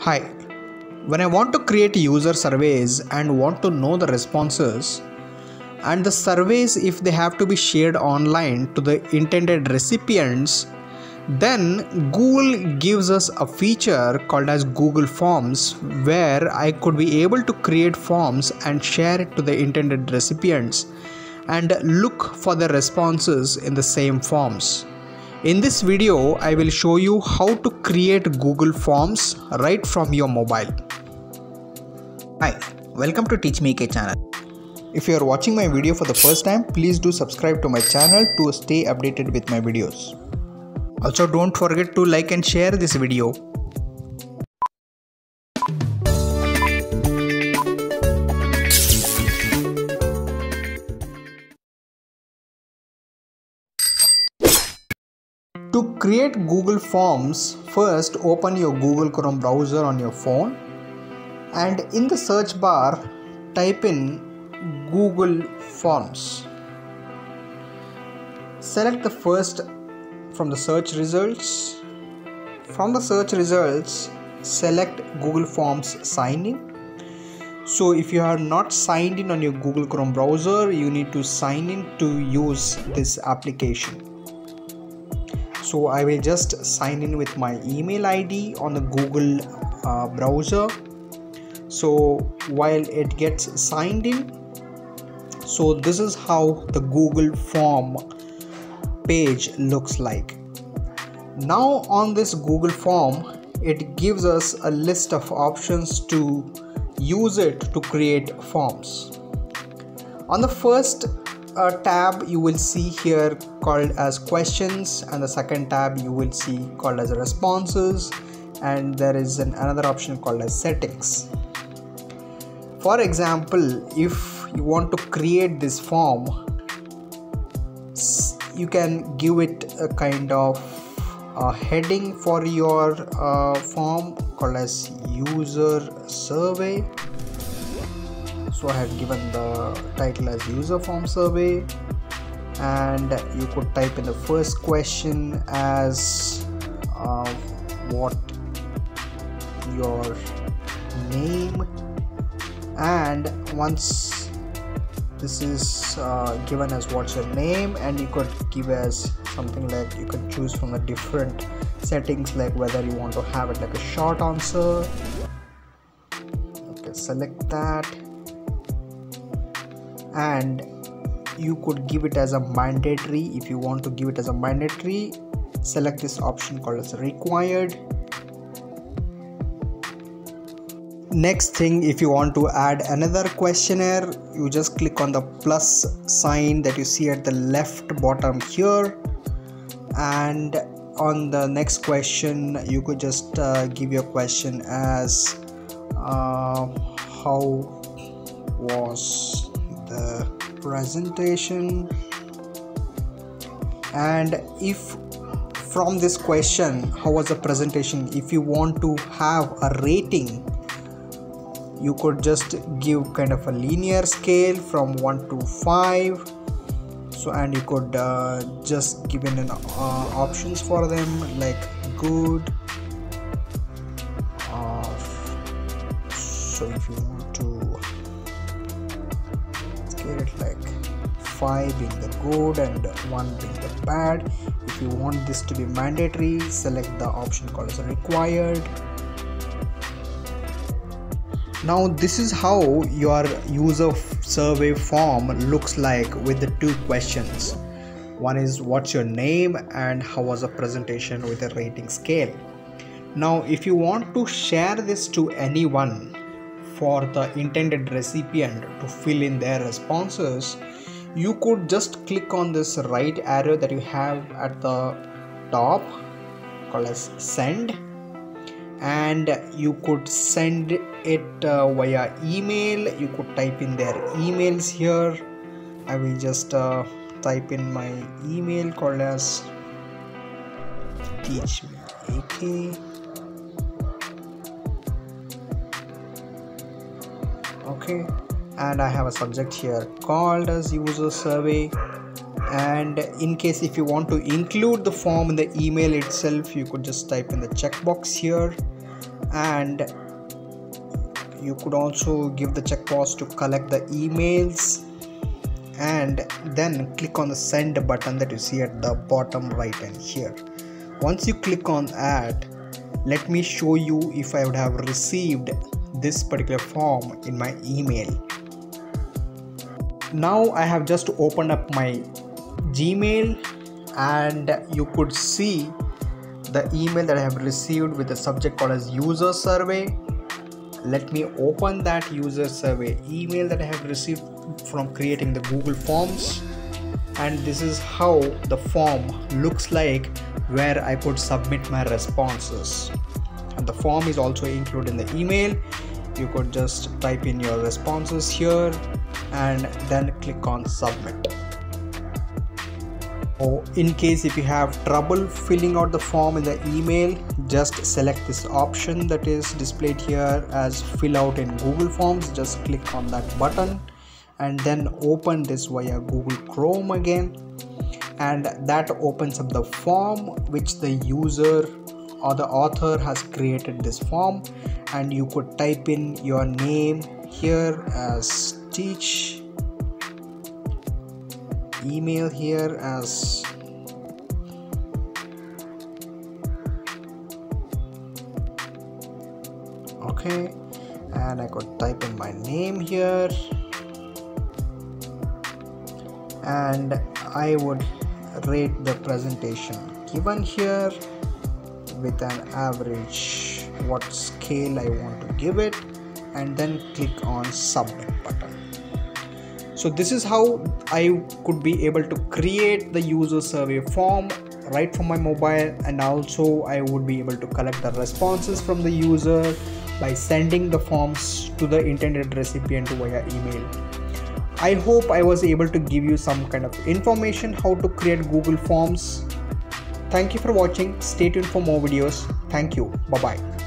Hi, when I want to create user surveys and want to know the responses, and the surveys if they have to be shared online to the intended recipients, then Google gives us a feature called as Google Forms, where I could be able to create forms and share it to the intended recipients and look for the responses in the same forms. In this video, I will show you how to create Google Forms right from your mobile. Hi, welcome to Teach Me K channel. If you are watching my video for the first time, please do subscribe to my channel to stay updated with my videos. Also, don't forget to like and share this video. To create Google Forms, first open your Google Chrome browser on your phone and in the search bar type in Google Forms. Select the first from the search results. From the search results, select Google Forms sign in. So if you are not signed in on your Google Chrome browser, you need to sign in to use this application. So I will just sign in with my email ID on the Google browser. So while it gets signed in, so this is how the Google form page looks like. Now on this Google form, it gives us a list of options to use it to create forms. On the first tab you will see here called as questions, and the second tab you will see called as responses, and there is another option called as settings. For example, if you want to create this form, you can give it a kind of a heading for your form called as user survey. So I have given the title as user form survey, and you could type in the first question as what your name, and once this is given as what's your name, and you could give as something like, you could choose from the different settings like whether you want to have it like a short answer. Okay, select that, and you could give it as a mandatory. If you want to give it as a mandatory, select this option called as required. Next thing, if you want to add another questionnaire, you just click on the plus sign that you see at the left bottom here, and on the next question you could just give your question as how was the presentation. And if from this question, how was the presentation, if you want to have a rating, you could just give kind of a linear scale from 1 to 5. So, and you could just give in options for them like good, so if you want to scale it like 5 being the good and 1 being the bad. If you want this to be mandatory, select the option called as required. Now this is how your user survey form looks like with the two questions. One is what's your name and how was the presentation with a rating scale. Now if you want to share this to anyone for the intended recipient to fill in their responses, you could just click on this right arrow that you have at the top called as send, and you could send it via email. You could type in their emails here. I will just type in my email called as teachmeak. Okay, and I have a subject here called as user survey, and in case if you want to include the form in the email itself, you could just type in the checkbox here, and you could also give the checkbox to collect the emails, and then click on the send button that you see at the bottom right hand here. Once you click on that, let me show you if I would have received this particular form in my email. Now I have just opened up my Gmail, and you could see the email that I have received with the subject called as user survey. Let me open that user survey email that I have received from creating the Google Forms, and this is how the form looks like, where I could submit my responses. And the form is also included in the email. You could just type in your responses here and then click on submit. Or in case if you have trouble filling out the form in the email, just select this option that is displayed here as fill out in Google Forms. Just click on that button and then open this via Google Chrome again, and that opens up the form which the user or the author has created this form. And you could type in your name here as teach, email here as okay, and I could type in my name here, and I would rate the presentation given here with an average, what scale I want to give it, and then click on submit button. So this is how I could be able to create the user survey form right from my mobile, and also I would be able to collect the responses from the user by sending the forms to the intended recipient via email. I hope I was able to give you some kind of information how to create Google Forms. Thank you for watching. Stay tuned for more videos. Thank you. Bye bye.